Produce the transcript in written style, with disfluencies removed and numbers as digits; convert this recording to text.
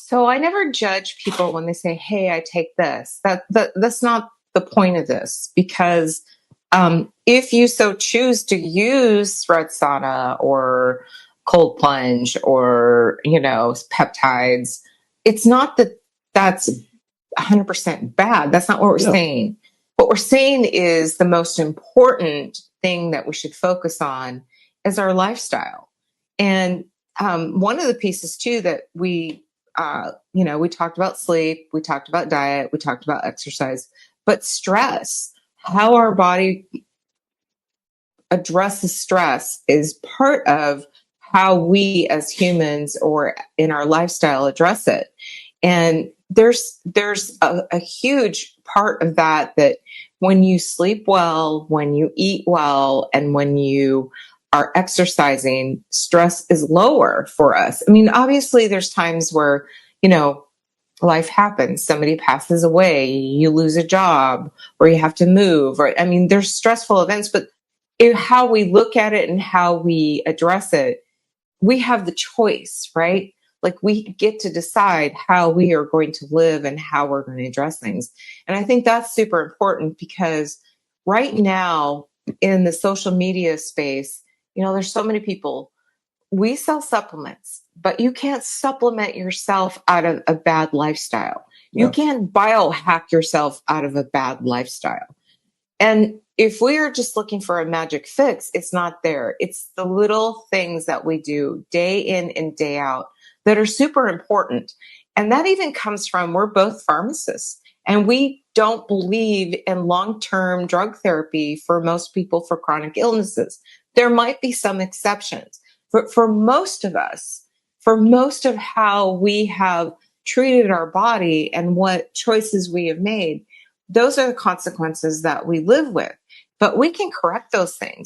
So I never judge people when they say, "Hey, I take this." That's not the point of this, because if you so choose to use red sauna or cold plunge or peptides, it's not that that's 100% bad. That's not what we're Yeah. saying. What we're saying is the most important thing that we should focus on is our lifestyle. And one of the pieces too that we talked about sleep, we talked about diet, we talked about exercise, but stress, how our body addresses stress is part of how we as humans or in our lifestyle address it. And there's a huge part of that when you sleep well, when you eat well, and when you are exercising, stress is lower for us. I mean, obviously there's times where, life happens. Somebody passes away, you lose a job, or you have to move, or there's stressful events, but how we look at it and how we address it, we have the choice, right? Like we get to decide how we are going to live and how we're going to address things. And I think that's super important because right now in the social media space, there's so many people. We sell supplements, but you can't supplement yourself out of a bad lifestyle. You Yeah. can't biohack yourself out of a bad lifestyle. And if we are just looking for a magic fix, it's not there. It's the little things that we do day in and day out that are super important. And that even comes from, we're both pharmacists and we don't believe in long-term drug therapy for most people for chronic illnesses. There might be some exceptions. But for most of us, for most of how we have treated our body and what choices we have made, those are the consequences that we live with. But we can correct those things.